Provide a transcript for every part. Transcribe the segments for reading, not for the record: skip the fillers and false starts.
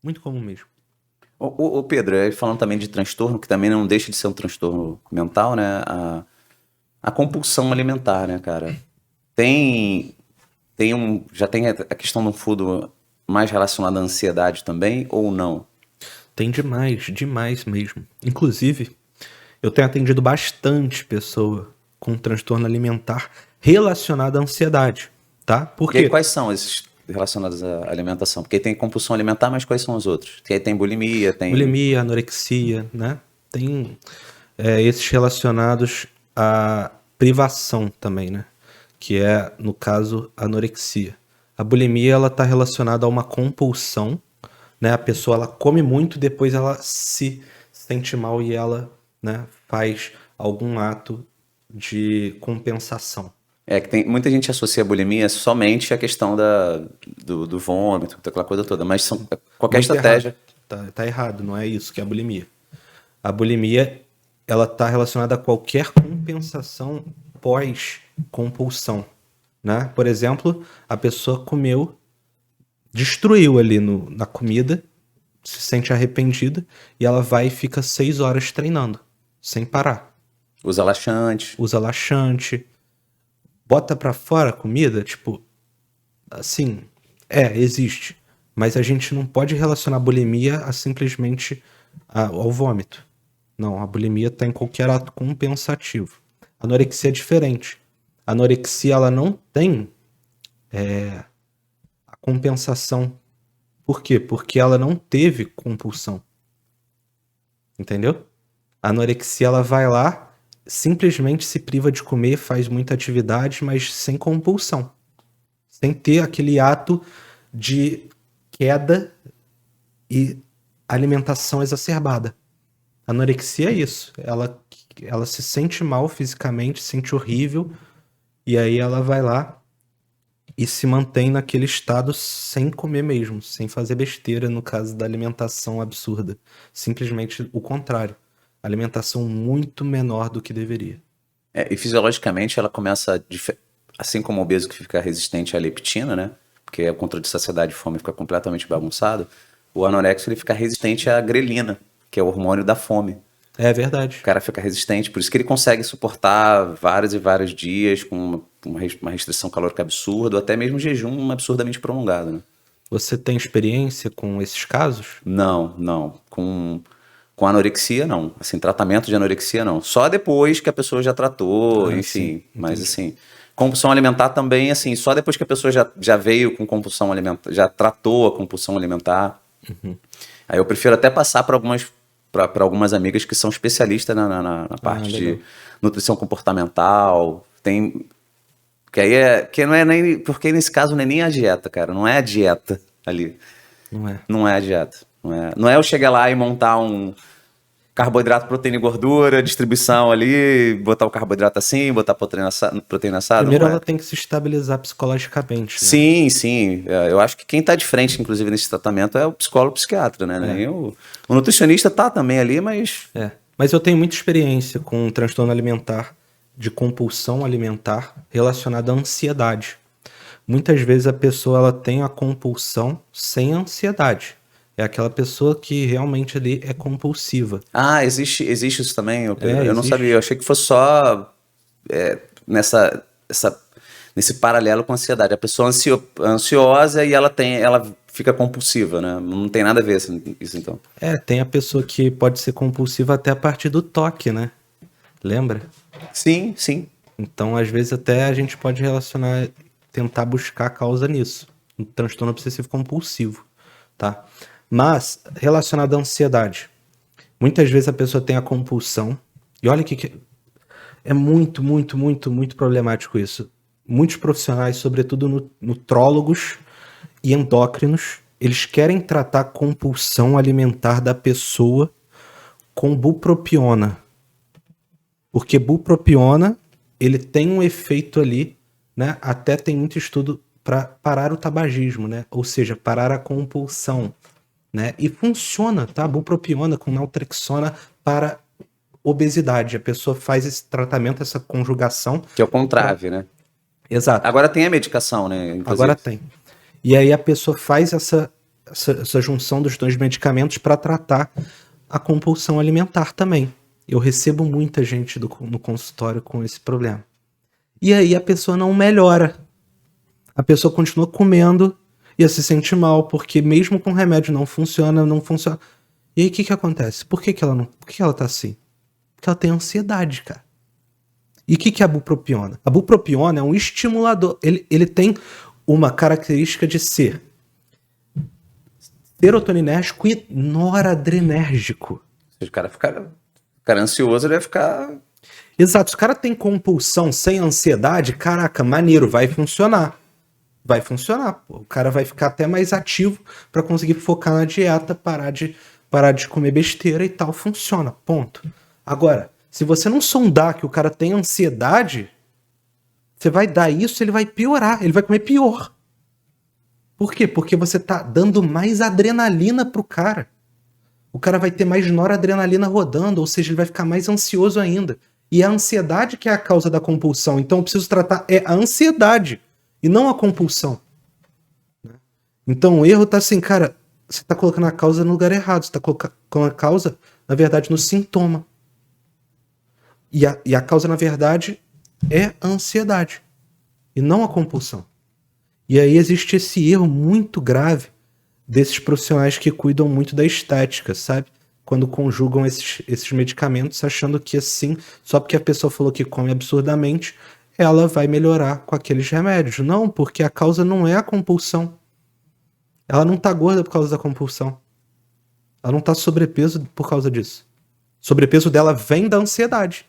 Muito comum mesmo. Ô Pedro, aí falando também de transtorno, que também não deixa de ser um transtorno mental, né? A compulsão alimentar, né, cara? Tem, já tem a questão do fundo mais relacionada à ansiedade também, ou não? Tem demais mesmo. Inclusive, eu tenho atendido bastante pessoa com transtorno alimentar relacionado à ansiedade, tá? Por E aí, quê? quais são esses relacionados à alimentação? Porque tem compulsão alimentar, mas quais são os outros? Porque aí tem bulimia, tem... Bulimia, anorexia, né? Tem esses relacionados à privação também, né? Que é, no caso, anorexia. A bulimia, ela tá relacionada a uma compulsão, né? A pessoa, ela come muito, depois ela se sente mal e ela, né, faz algum ato de compensação. É que tem, muita gente associa a bulimia somente à questão do vômito, aquela coisa toda, mas são, qualquer Muito errado. estratégia... Tá errado, não é isso que é a bulimia. A bulimia, ela está relacionada a qualquer compensação pós-compulsão, né? Por exemplo, a pessoa comeu, destruiu ali na comida, se sente arrependida e ela vai e fica 6 horas treinando, sem parar. Usa laxante. Usa laxante, bota pra fora a comida, tipo, assim, existe. Mas a gente não pode relacionar a bulimia a simplesmente ao vômito. Não, a bulimia está em qualquer ato compensativo. A anorexia é diferente. A anorexia, ela não tem a compensação. Por quê? Porque ela não teve compulsão. Entendeu? A anorexia, ela vai lá, simplesmente se priva de comer, faz muita atividade, mas sem compulsão. Sem ter aquele ato de queda e alimentação exacerbada. A anorexia é isso. Ela se sente mal fisicamente, se sente horrível, e aí ela vai lá e se mantém naquele estado sem comer mesmo, sem fazer besteira no caso da alimentação absurda. Simplesmente o contrário. Alimentação muito menor do que deveria. E fisiologicamente ela começa, assim como o obeso que fica resistente à leptina, né? Porque o controle de saciedade e fome fica completamente bagunçado. O anorexo ele fica resistente à grelina, que é o hormônio da fome. É verdade. O cara fica resistente, por isso que ele consegue suportar vários e vários dias com uma restrição calórica absurda, ou até mesmo jejum absurdamente prolongado, né? Você tem experiência com esses casos? Não. Com anorexia, não. Assim, tratamento de anorexia, não. Só depois que a pessoa já tratou, enfim. Sim, Mas, assim, compulsão alimentar também, assim, só depois que a pessoa já veio com compulsão alimentar, já tratou a compulsão alimentar. Aí eu prefiro até passar para algumas amigas que são especialistas na parte de nutrição comportamental. Que aí que não é nem, porque nesse caso não é nem a dieta, cara. Não é a dieta ali. Não é? Não é a dieta. Não é eu chegar lá e montar um carboidrato, proteína e gordura, distribuição ali, botar o carboidrato assim, botar proteína assada. Primeiro Não é. ela tem que se estabilizar psicologicamente, né? Sim. Eu acho que quem tá de frente, inclusive, nesse tratamento é o psicólogo psiquiatra, né? Nem o nutricionista tá também ali, mas... Mas eu tenho muita experiência com um transtorno alimentar, de compulsão alimentar, relacionada à ansiedade. Muitas vezes a pessoa ela tem a compulsão sem ansiedade. É aquela pessoa que realmente ali é compulsiva. Ah, existe isso também, Pedro? Eu não Existe. sabia, eu achei que fosse só nesse paralelo com a ansiedade. A pessoa ansiosa e ela fica compulsiva, né? Não tem nada a ver isso, então. Tem a pessoa que pode ser compulsiva até a partir do toque, né? Lembra? Sim. Então, às vezes, até a gente pode relacionar, tentar buscar a causa nisso. Um transtorno obsessivo compulsivo, tá? Mas, relacionado à ansiedade, muitas vezes a pessoa tem a compulsão, e olha que é muito problemático isso. Muitos profissionais, sobretudo nutrólogos e endócrinos, eles querem tratar a compulsão alimentar da pessoa com bupropiona. Porque bupropiona, ele tem um efeito ali, né? Até tem muito estudo para parar o tabagismo, né? Ou seja, parar a compulsão, né? E funciona, tá? Bupropiona com naltrexona para obesidade. A pessoa faz esse tratamento, essa conjugação. Que é o Contrave, né? Exato. Agora tem a medicação, né? Inclusive. Agora tem. E aí a pessoa faz essa junção dos dois medicamentos para tratar a compulsão alimentar também. Eu recebo muita gente no consultório com esse problema. E aí a pessoa não melhora. A pessoa continua comendo e se sente mal, porque mesmo com remédio não funciona. E aí o que acontece? Por que ela tá assim? Porque ela tem ansiedade, cara. E o que é a bupropiona? A bupropiona é um estimulador. Ele tem uma característica de ser serotoninérgico e noradrenérgico. Se o cara ficar ansioso, ele vai ficar... Exato. Se o cara tem compulsão sem ansiedade, caraca, maneiro, vai funcionar. Vai funcionar. Pô. O cara vai ficar até mais ativo para conseguir focar na dieta, parar de comer besteira e tal. Funciona. Ponto. Agora, se você não sondar que o cara tem ansiedade, você vai dar isso, ele vai piorar. Ele vai comer pior. Por quê? Porque você tá dando mais adrenalina pro cara. O cara vai ter mais noradrenalina rodando, ou seja, ele vai ficar mais ansioso ainda. E é a ansiedade que é a causa da compulsão. Então eu preciso tratar a ansiedade e não a compulsão. Então o erro tá assim, cara, você tá colocando a causa no lugar errado. Você tá colocando a causa, na verdade, no sintoma. E a causa, na verdade, é a ansiedade e não a compulsão. E aí existe esse erro muito grave desses profissionais que cuidam muito da estética, sabe? Quando conjugam esses medicamentos achando que assim, só porque a pessoa falou que come absurdamente, ela vai melhorar com aqueles remédios. Não, porque a causa não é a compulsão. Ela não tá gorda por causa da compulsão. Ela não tá sobrepeso por causa disso. O sobrepeso dela vem da ansiedade.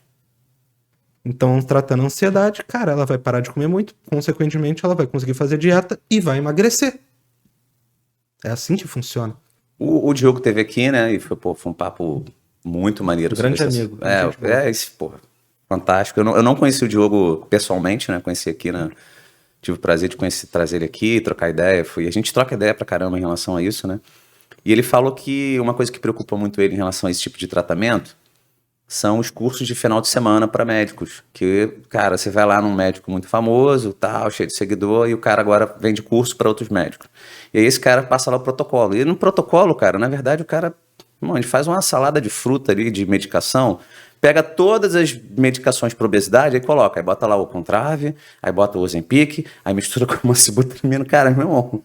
Então, tratando a ansiedade, cara, ela vai parar de comer muito, consequentemente, ela vai conseguir fazer dieta e vai emagrecer. É assim que funciona. O Diogo teve aqui, né, e foi um papo muito maneiro. Grande amigo. Fantástico. Eu não conheci o Diogo pessoalmente, né, conheci aqui, né, tive o prazer de trazer ele aqui, trocar ideia, a gente troca ideia pra caramba em relação a isso, né, e ele falou que uma coisa que preocupa muito ele em relação a esse tipo de tratamento são os cursos de final de semana para médicos, que, cara, você vai lá num médico muito famoso, tal, cheio de seguidor, e o cara agora vende curso para outros médicos. E aí esse cara passa lá o protocolo. E no protocolo, cara, na verdade o cara, ele faz uma salada de fruta ali, de medicação, pega todas as medicações para obesidade, aí coloca, aí bota lá o Contrave, aí bota o Ozempic, aí mistura com uma sibutramina, cara, meu irmão.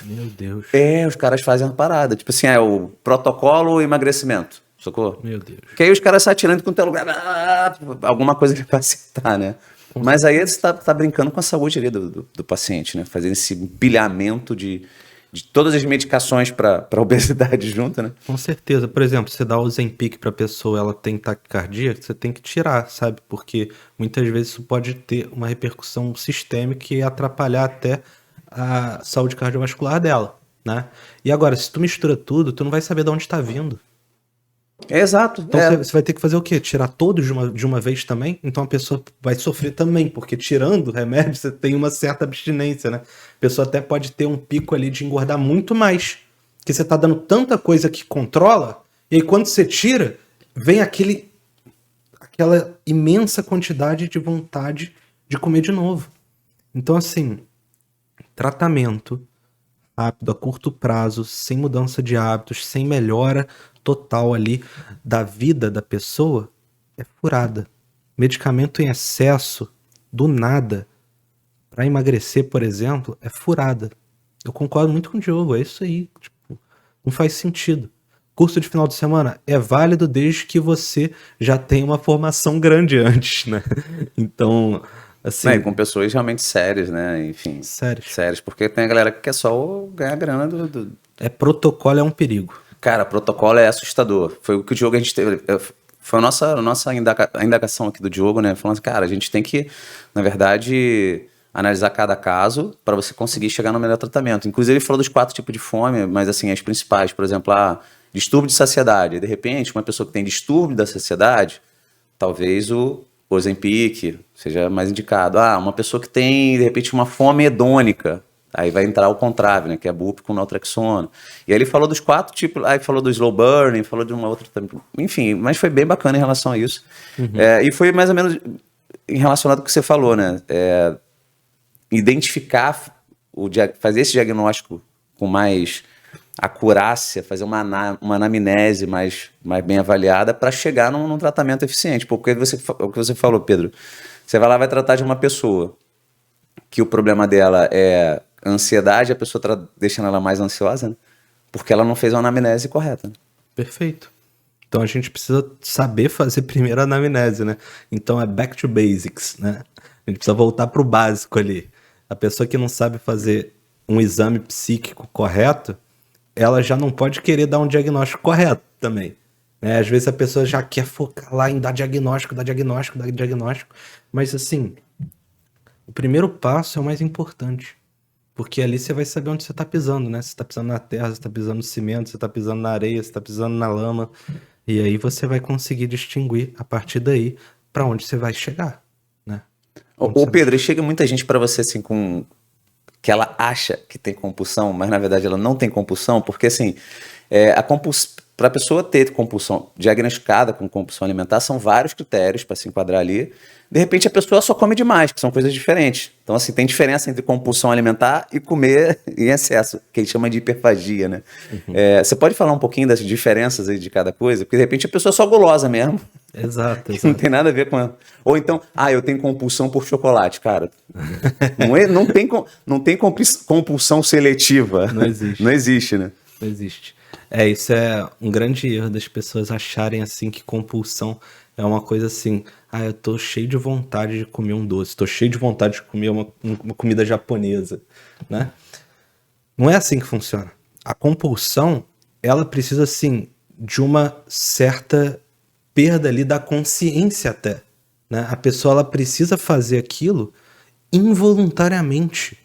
Meu Deus. Os caras fazem uma parada, tipo assim, o protocolo emagrecimento. Socorro? Meu Deus. Porque aí os caras saem atirando com o teu lugar, alguma coisa que vai acertar, né? Mas aí você tá brincando com a saúde ali do paciente, né? Fazendo esse empilhamento de todas as medicações para obesidade junto, né? Com certeza. Por exemplo, você dá o Ozempic pra pessoa, ela tem taquicardia, você tem que tirar, sabe? Porque muitas vezes isso pode ter uma repercussão sistêmica e atrapalhar até a saúde cardiovascular dela, né? E agora, se tu mistura tudo, tu não vai saber de onde tá vindo. Exato. Então você vai ter que fazer o quê? Tirar todos de uma vez também? Então a pessoa vai sofrer também, porque tirando o remédio você tem uma certa abstinência, né? A pessoa até pode ter um pico ali de engordar muito mais, porque você tá dando tanta coisa que controla, e aí quando você tira, vem aquela imensa quantidade de vontade de comer de novo. Então assim, tratamento rápido, a curto prazo, sem mudança de hábitos, sem melhora total ali da vida da pessoa, é furada. Medicamento em excesso, do nada, para emagrecer, por exemplo, é furada. Eu concordo muito com o Diogo, é isso aí. Tipo, não faz sentido. Curso de final de semana é válido desde que você já tenha uma formação grande antes, né? Então, assim... com pessoas realmente sérias, né? Enfim, sérias, porque tem a galera que quer só ganhar grana protocolo é um perigo. Cara, protocolo é assustador. Foi o que o Diogo, a gente teve... Foi a nossa indagação aqui do Diogo, né? Falando assim, cara, a gente tem que, na verdade, analisar cada caso para você conseguir chegar no melhor tratamento. Inclusive, ele falou dos 4 tipos de fome, mas, assim, as principais, por exemplo, distúrbio de saciedade. De repente, uma pessoa que tem distúrbio da saciedade, talvez o Ozempic seja mais indicado. Uma pessoa que tem, de repente, uma fome hedônica, aí vai entrar o Contrave, né, que é bup com naltrexona. E aí ele falou dos 4 tipos, aí falou do slow burning, falou de uma outra também. Enfim, mas foi bem bacana em relação a isso. Uhum. E foi mais ou menos relacionado ao que você falou, né? Identificar, fazer esse diagnóstico com mais acurácia, fazer uma anamnese mais bem avaliada para chegar num tratamento eficiente. Porque o que você falou, Pedro, você vai lá e vai tratar de uma pessoa que o problema dela é ansiedade, a pessoa está deixando ela mais ansiosa, né? Porque ela não fez uma anamnese correta. Né? Perfeito. Então a gente precisa saber fazer primeiro a anamnese, né? Então é back to basics, né? A gente precisa voltar pro básico ali. A pessoa que não sabe fazer um exame psíquico correto, ela já não pode querer dar um diagnóstico correto também. Né? Às vezes a pessoa já quer focar lá em dar diagnóstico, mas assim, o primeiro passo é o mais importante. Porque ali você vai saber onde você tá pisando, né? Você tá pisando na terra, você tá pisando no cimento, você tá pisando na areia, você tá pisando na lama. E aí você vai conseguir distinguir, a partir daí, para onde você vai chegar, né? Ô Pedro, chega muita gente para você assim que ela acha que tem compulsão, mas na verdade ela não tem compulsão, porque assim, para a pessoa ter compulsão diagnosticada com compulsão alimentar, são vários critérios para se enquadrar ali. De repente a pessoa só come demais, que são coisas diferentes. Então assim, tem diferença entre compulsão alimentar e comer em excesso, que a gente chama de hiperfagia, né? Você pode falar um pouquinho das diferenças aí de cada coisa? Porque de repente a pessoa é só gulosa mesmo. Exato. Não tem nada a ver com ela. Ou então, eu tenho compulsão por chocolate, cara. Não tem compulsão seletiva. Não existe. Não existe, né? Não existe. Isso é um grande erro das pessoas acharem assim que compulsão é uma coisa assim, eu tô cheio de vontade de comer um doce, tô cheio de vontade de comer uma comida japonesa, né? Não é assim que funciona. A compulsão, ela precisa assim de uma certa perda ali da consciência até, né? A pessoa ela precisa fazer aquilo involuntariamente.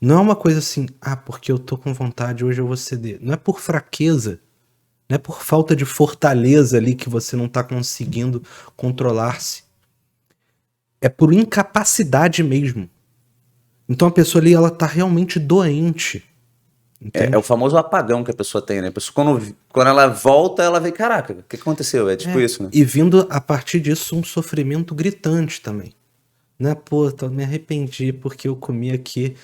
Não é uma coisa assim, porque eu tô com vontade, hoje eu vou ceder. Não é por fraqueza, não é por falta de fortaleza ali que você não tá conseguindo controlar-se. É por incapacidade mesmo. Então a pessoa ali, ela tá realmente doente. É o famoso apagão que a pessoa tem, né? A pessoa, quando ela volta, ela vê, caraca, o que aconteceu? É tipo isso, né? E vindo a partir disso um sofrimento gritante também. Né? Me arrependi porque eu comi aqui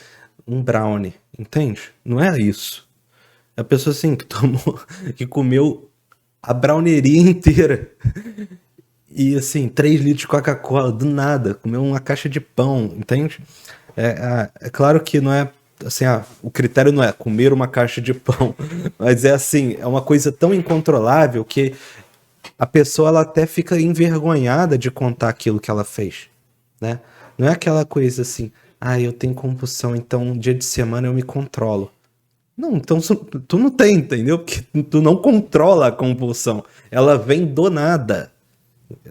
um brownie, entende? Não é isso. É a pessoa assim que comeu a brownieria inteira e assim, 3 litros de Coca-Cola, do nada, comeu uma caixa de pão, entende? É claro que não é assim, o critério não é comer uma caixa de pão, mas é assim, é uma coisa tão incontrolável que a pessoa ela até fica envergonhada de contar aquilo que ela fez, né? Não é aquela coisa assim, eu tenho compulsão, então um dia de semana eu me controlo. Não, então tu não tem, entendeu? Porque tu não controla a compulsão. Ela vem do nada.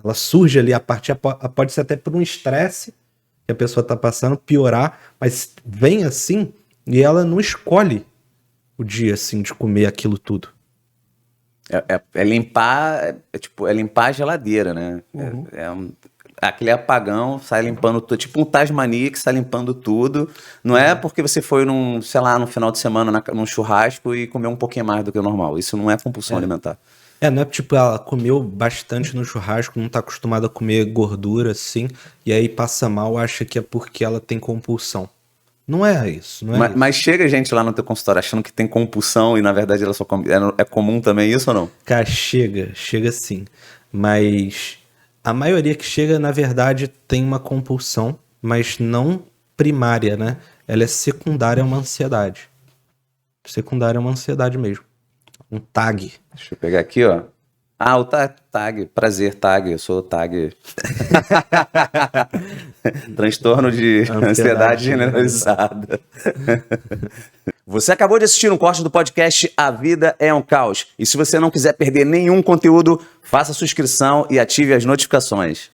Ela surge ali, pode ser até por um estresse que a pessoa tá passando, piorar, mas vem assim e ela não escolhe o dia assim de comer aquilo tudo. É limpar, é limpar a geladeira, né? Aquele apagão, sai limpando tudo, tipo um Tasmania que sai limpando tudo. Não é porque você foi no final de semana num churrasco e comeu um pouquinho mais do que o normal. Isso não é compulsão alimentar. Não é tipo, ela comeu bastante no churrasco, não tá acostumada a comer gordura assim, e aí passa mal, acha que é porque ela tem compulsão. Não é isso, não é isso. Mas chega gente lá no teu consultório achando que tem compulsão e na verdade ela só come. É comum também isso ou não? Cara, chega sim. Mas a maioria que chega, na verdade, tem uma compulsão, mas não primária, né? Ela é secundária a uma ansiedade. Secundária a uma ansiedade mesmo. Um TAG. Deixa eu pegar aqui, ó. O TAG. Prazer, TAG. Eu sou TAG. Transtorno de ansiedade generalizada. Você acabou de assistir um corte do podcast A Vida é um Caos. E se você não quiser perder nenhum conteúdo, faça sua inscrição e ative as notificações.